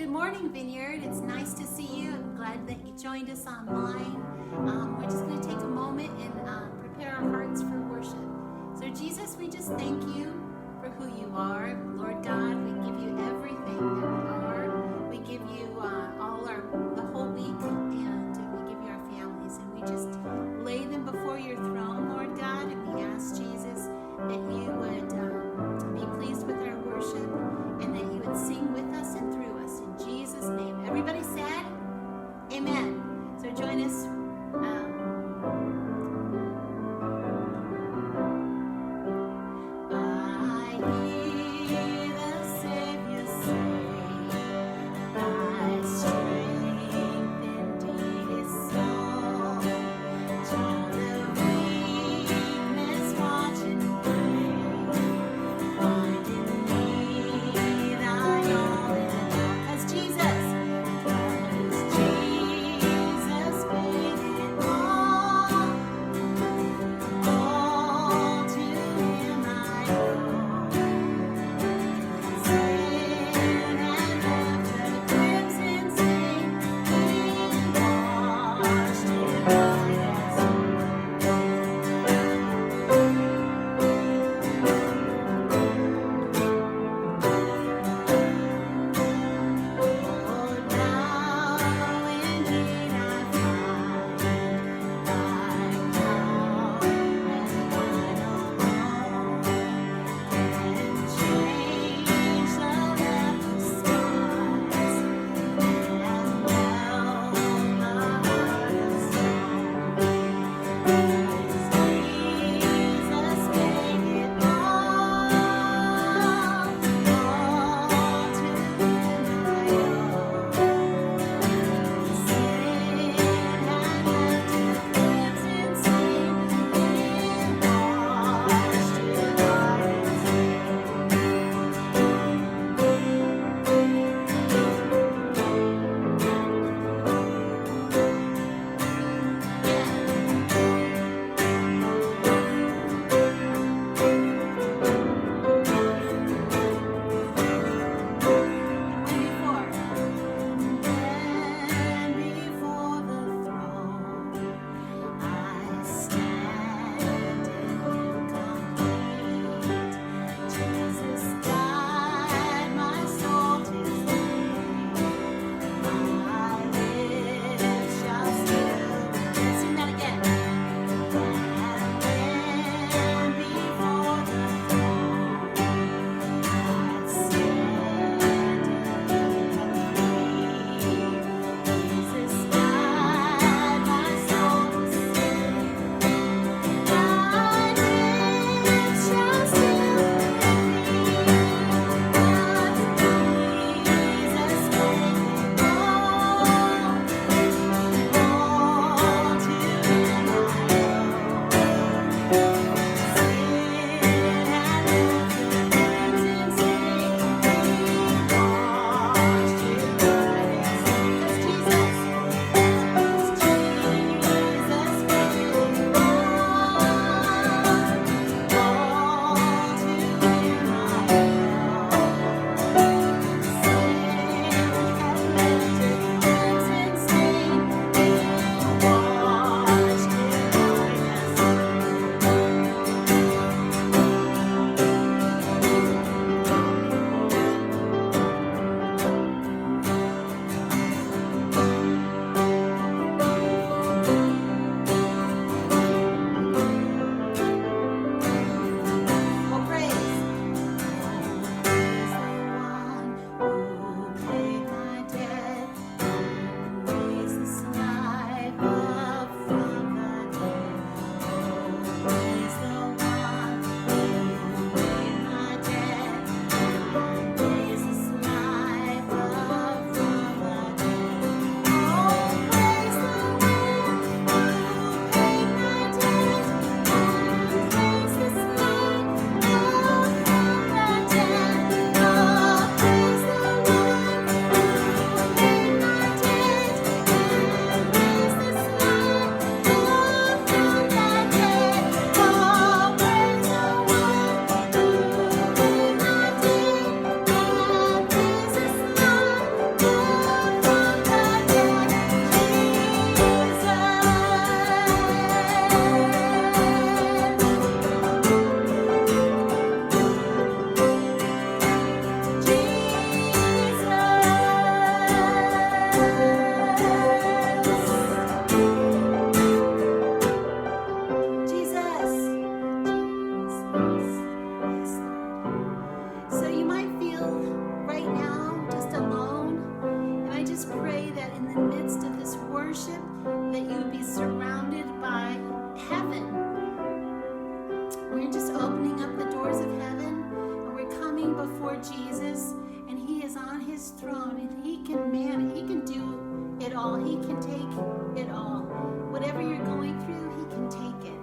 Good morning, Vineyard. It's nice to see you. I'm glad that you joined us online. We're just going to take a moment and prepare our hearts for worship. So, Jesus, we just thank you for who you are. Lord God, we give you everything that we are. We give you the whole week, and we give you our families. And we just lay them before your throne, Lord God. And we ask, Jesus, that you would be pleased with our worship and that you would sing with us and through us. In Jesus' name. Everybody said, amen. So join us. I hear the Savior say, his throne, and he can man it. He can do it all. He can take it all. Whatever you're going through, he can take it.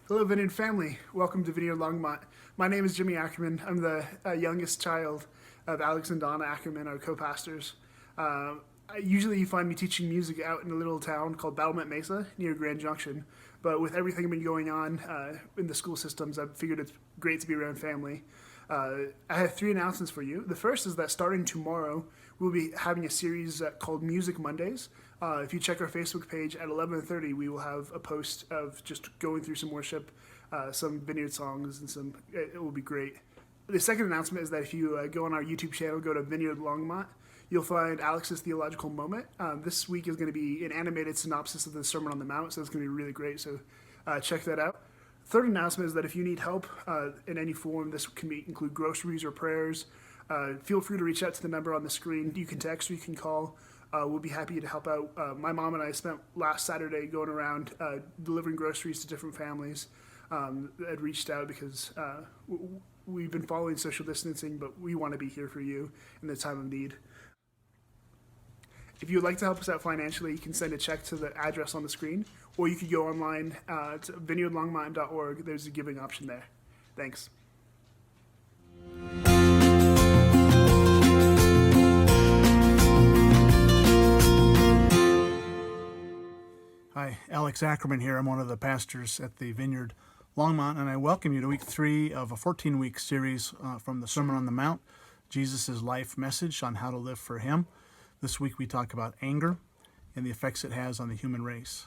Hello, Vineyard family. Welcome to Vineyard Longmont. My name is Jimmy Ackerman. I'm the youngest child of Alex and Donna Ackerman, our co-pastors. Usually you find me teaching music out in a little town called Battlement Mesa near Grand Junction. But with everything been going on in the school systems, I've figured it's great to be around family. I have 3 announcements for you. The first is that starting tomorrow, we'll be having a series called Music Mondays. If you check our Facebook page at 11:30, we will have a post of just going through some worship, some Vineyard songs, and it will be great. The second announcement is that if you go on our YouTube channel, go to Vineyard Longmont, you'll find Alex's Theological Moment. This week is going to be an animated synopsis of the Sermon on the Mount, so it's going to be really great, so check that out. Third announcement is that if you need help in any form, this can include groceries or prayers, feel free to reach out to the number on the screen. You can text or you can call. We'll be happy to help out. My mom and I spent last Saturday going around delivering groceries to different families that had reached out because we've been following social distancing, but we want to be here for you in the time of need. If you would like to help us out financially, you can send a check to the address on the screen, or you could go online to vineyardlongmont.org. There's a giving option there. Thanks. Hi, Alex Ackerman here. I'm one of the pastors at the Vineyard Longmont, and I welcome you to week 3 of a 14-week series from the Sermon on the Mount, Jesus' life message on how to live for Him. This week we talk about anger and the effects it has on the human race.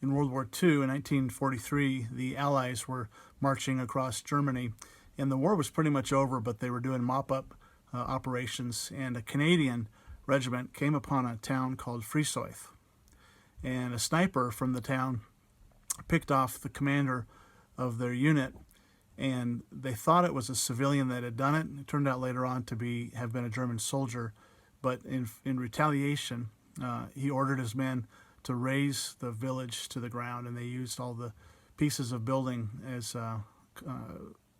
In World War II, in 1943, the Allies were marching across Germany, and the war was pretty much over, but they were doing mop-up operations, and a Canadian regiment came upon a town called Frieseuth. And a sniper from the town picked off the commander of their unit, and they thought it was a civilian that had done it. It turned out later on to have been a German soldier, but in retaliation, he ordered his men to raze the village to the ground, and they used all the pieces of building as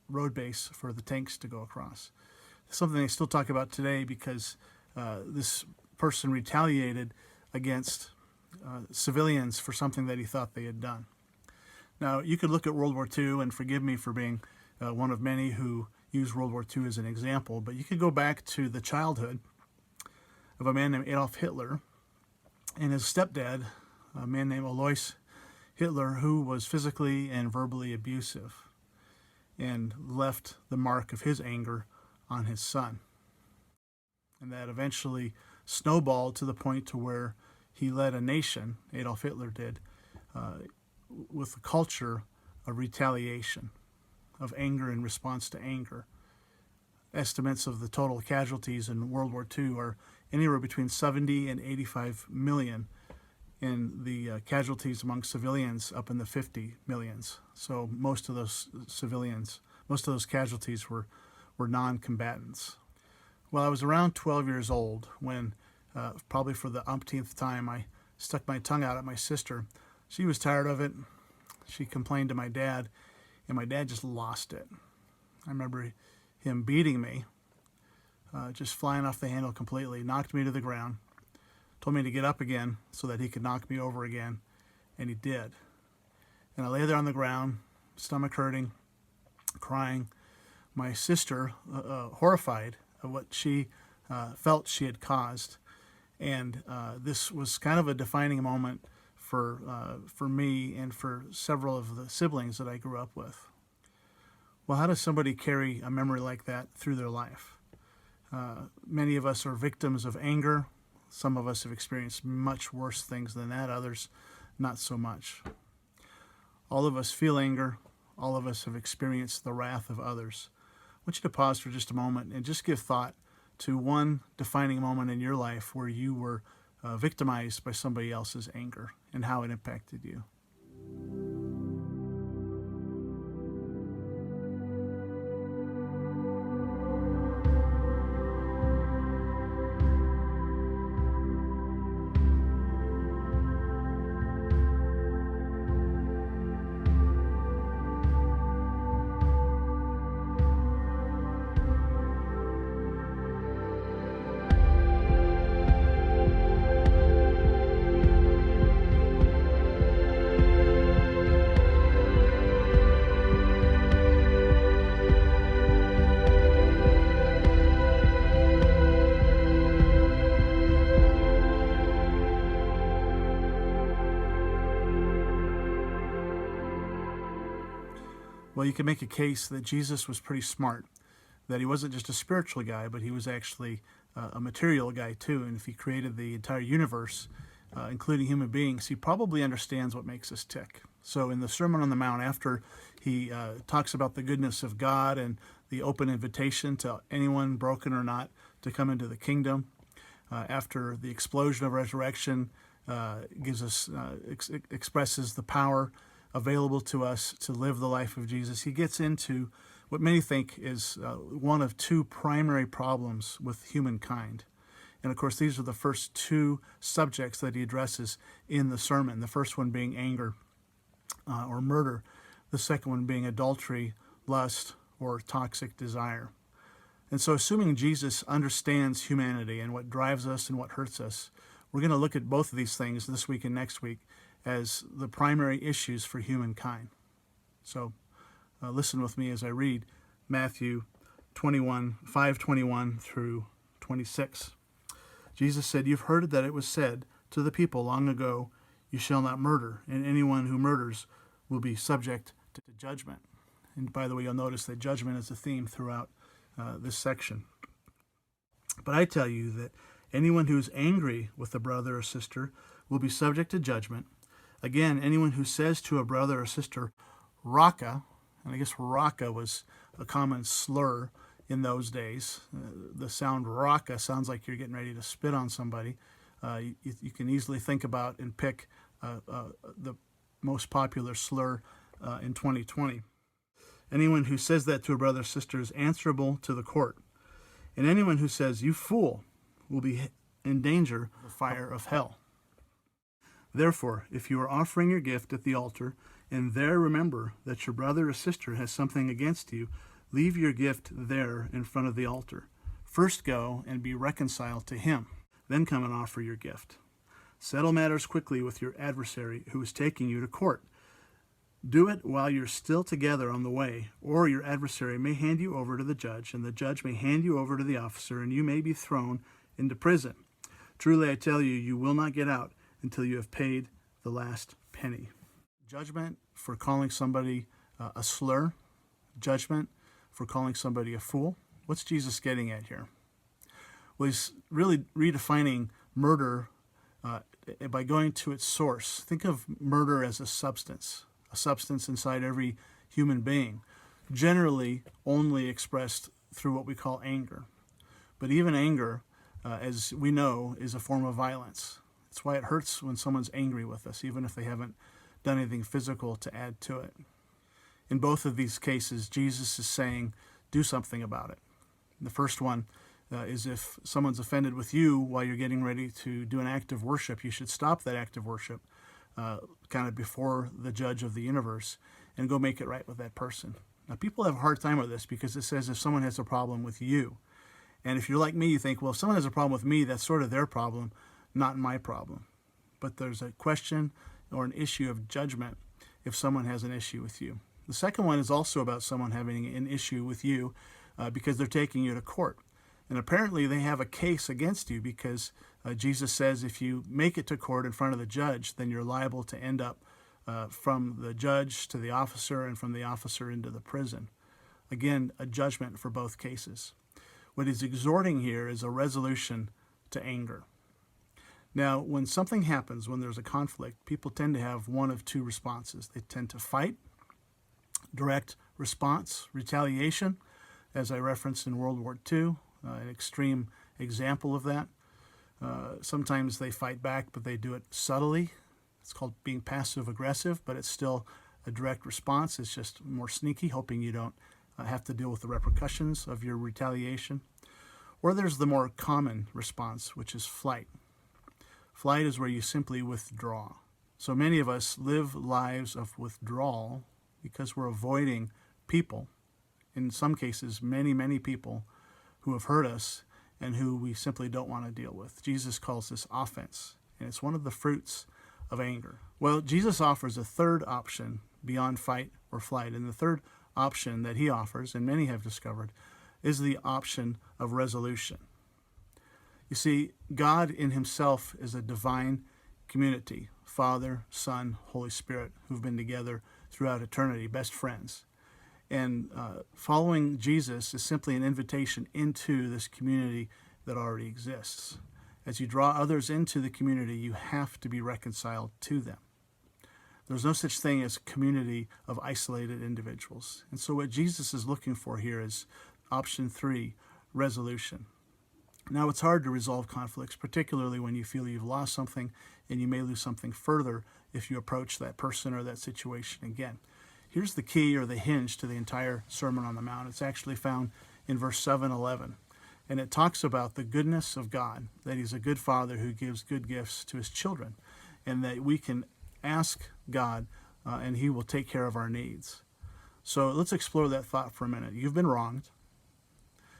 road base for the tanks to go across. It's something they still talk about today because this person retaliated against civilians for something that he thought they had done. Now, you could look at World War II, and forgive me for being one of many who use World War II as an example, but you could go back to the childhood of a man named Adolf Hitler and his stepdad, a man named Alois Hitler, who was physically and verbally abusive and left the mark of his anger on his son. And that eventually snowballed to the point to where he led a nation, Adolf Hitler did, with a culture of retaliation, of anger in response to anger. Estimates of the total casualties in World War II are anywhere between 70 and 85 million, and the casualties among civilians up in the 50 millions. So most of those casualties were non-combatants. Well, I was around 12 years old when probably for the umpteenth time, I stuck my tongue out at my sister. She was tired of it. She complained to my dad, and my dad just lost it. I remember him beating me, just flying off the handle completely, knocked me to the ground, told me to get up again so that he could knock me over again, and he did. And I lay there on the ground, stomach hurting, crying. My sister, horrified of what she felt she had caused. And this was kind of a defining moment for me and for several of the siblings that I grew up with. Well, how does somebody carry a memory like that through their life? Many of us are victims of anger. Some of us have experienced much worse things than that, others not so much. All of us feel anger. All of us have experienced the wrath of others. I want you to pause for just a moment and just give thought to one defining moment in your life where you were victimized by somebody else's anger and how it impacted you. Well, you can make a case that Jesus was pretty smart, that he wasn't just a spiritual guy, but he was actually a material guy too. And if he created the entire universe, including human beings, he probably understands what makes us tick. So in the Sermon on the Mount, after he talks about the goodness of God and the open invitation to anyone, broken or not, to come into the kingdom, after the explosion of resurrection gives us expresses the power available to us to live the life of Jesus, he gets into what many think is one of two primary problems with humankind. And of course, these are the first two subjects that he addresses in the sermon. The first one being anger or murder. The second one being adultery, lust, or toxic desire. And so assuming Jesus understands humanity and what drives us and what hurts us, we're going to look at both of these things this week and next week as the primary issues for humankind. So listen with me as I read Matthew 21, 5:21 through 26. Jesus said, "You've heard that it was said to the people long ago, 'You shall not murder, and anyone who murders will be subject to judgment.'" And by the way, you'll notice that judgment is a theme throughout this section. "But I tell you that anyone who is angry with a brother or sister will be subject to judgment. Again, anyone who says to a brother or sister, 'Raka,'" and I guess Raka was a common slur in those days. The sound Raka sounds like you're getting ready to spit on somebody. You can easily think about and pick the most popular slur in 2020. "Anyone who says that to a brother or sister is answerable to the court. And anyone who says, 'You fool,' will be in danger of the fire of hell. Therefore, if you are offering your gift at the altar, and there remember that your brother or sister has something against you, leave your gift there in front of the altar. First go and be reconciled to him. Then come and offer your gift. Settle matters quickly with your adversary who is taking you to court. Do it while you're still together on the way, or your adversary may hand you over to the judge, and the judge may hand you over to the officer, and you may be thrown into prison. Truly, I tell you, you will not get out until you have paid the last penny." Judgment for calling somebody a slur. Judgment for calling somebody a fool. What's Jesus getting at here? Well, he's really redefining murder by going to its source. Think of murder as a substance inside every human being, generally only expressed through what we call anger. But even anger, as we know, is a form of violence. That's why it hurts when someone's angry with us, even if they haven't done anything physical to add to it. In both of these cases, Jesus is saying, do something about it. The first one is if someone's offended with you while you're getting ready to do an act of worship, you should stop that act of worship kind of before the judge of the universe and go make it right with that person. Now, people have a hard time with this because it says if someone has a problem with you. And if you're like me, you think, well, if someone has a problem with me, that's sort of their problem, not my problem. But there's a question or an issue of judgment if someone has an issue with you. The second one is also about someone having an issue with you because they're taking you to court. And apparently they have a case against you because Jesus says if you make it to court in front of the judge, then you're liable to end up from the judge to the officer and from the officer into the prison. Again, a judgment for both cases. What he's exhorting here is a resolution to anger. Now, when something happens, when there's a conflict, people tend to have one of two responses. They tend to fight, direct response, retaliation, as I referenced in World War II, an extreme example of that. Sometimes they fight back, but they do it subtly. It's called being passive-aggressive, but it's still a direct response. It's just more sneaky, hoping you don't have to deal with the repercussions of your retaliation. Or there's the more common response, which is flight. Flight is where you simply withdraw. So many of us live lives of withdrawal because we're avoiding people, in some cases, many, many people who have hurt us and who we simply don't want to deal with. Jesus calls this offense, and it's one of the fruits of anger. Well, Jesus offers a third option beyond fight or flight, and the third option that he offers, and many have discovered, is the option of resolution. You see, God in himself is a divine community, Father, Son, Holy Spirit, who've been together throughout eternity, best friends. And following Jesus is simply an invitation into this community that already exists. As you draw others into the community, you have to be reconciled to them. There's no such thing as a community of isolated individuals. And so what Jesus is looking for here is option 3, resolution. Now, it's hard to resolve conflicts, particularly when you feel you've lost something and you may lose something further if you approach that person or that situation again. Here's the key or the hinge to the entire Sermon on the Mount. It's actually found in verse 7-11. And it talks about the goodness of God, that he's a good father who gives good gifts to his children, and that we can ask God and he will take care of our needs. So let's explore that thought for a minute. You've been wronged.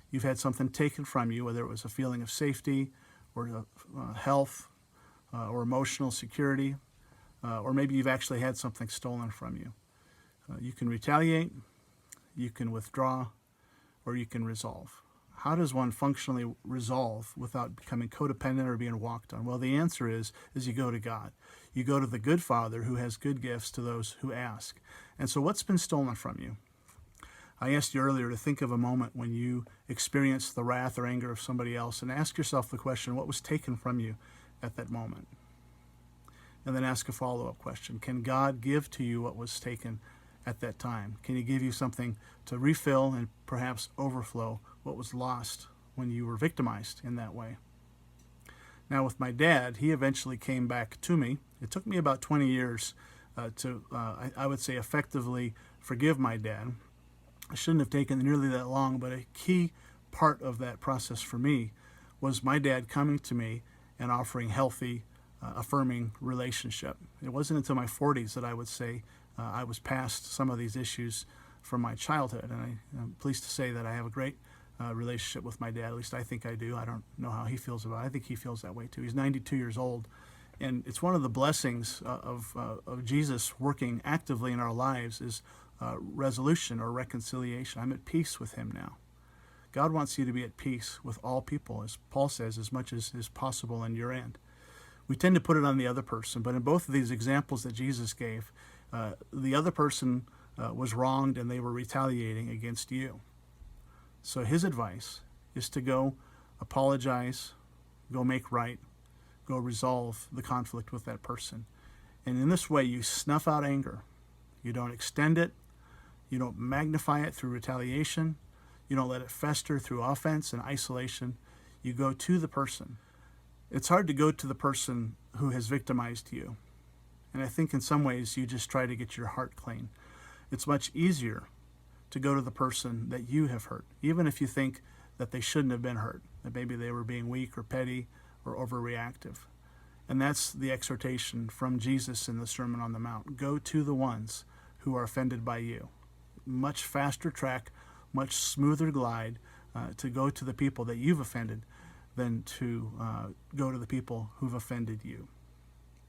You've had something taken from you, whether it was a feeling of safety or health or emotional security, or maybe you've actually had something stolen from you. You can retaliate, you can withdraw, or you can resolve. How does one functionally resolve without becoming codependent or being walked on? Well, the answer is you go to God. You go to the good Father who has good gifts to those who ask. And so what's been stolen from you? I asked you earlier to think of a moment when you experienced the wrath or anger of somebody else, and ask yourself the question, what was taken from you at that moment? And then ask a follow-up question. Can God give to you what was taken at that time? Can he give you something to refill and perhaps overflow what was lost when you were victimized in that way? Now, with my dad, he eventually came back to me. It took me about 20 years I would say, effectively forgive my dad. It shouldn't have taken nearly that long, but a key part of that process for me was my dad coming to me and offering healthy, affirming relationship. It wasn't until my 40s that I would say I was past some of these issues from my childhood, and I'm pleased to say that I have a great relationship with my dad. At least I think I do. I don't know how he feels about it. I think he feels that way too. He's 92 years old, and it's one of the blessings of Jesus working actively in our lives is resolution or reconciliation. I'm at peace with him now. God wants you to be at peace with all people, as Paul says, as much as is possible in your end. We tend to put it on the other person, but in both of these examples that Jesus gave, the other person was wronged and they were retaliating against you. So his advice is to go apologize, go make right, go resolve the conflict with that person. And in this way, you snuff out anger. You don't extend it. You don't magnify it through retaliation. You don't let it fester through offense and isolation. You go to the person. It's hard to go to the person who has victimized you. And I think in some ways you just try to get your heart clean. It's much easier to go to the person that you have hurt, even if you think that they shouldn't have been hurt, that maybe they were being weak or petty or overreactive. And that's the exhortation from Jesus in the Sermon on the Mount. Go to the ones who are offended by you. Much faster track, much smoother glide to go to the people that you've offended than to go to the people who've offended you.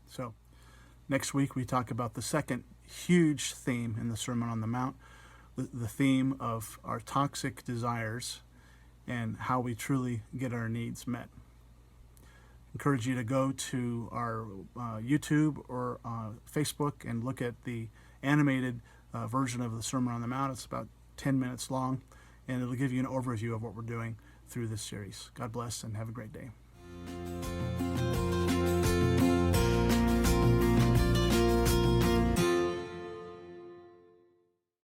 So next week we talk about the second huge theme in the Sermon on the Mount, the theme of our toxic desires and how we truly get our needs met. Encourage you to go to our YouTube or Facebook and look at the animated version of the Sermon on the Mount. It's about 10 minutes long, and it'll give you an overview of what we're doing through this series. God bless and have a great day.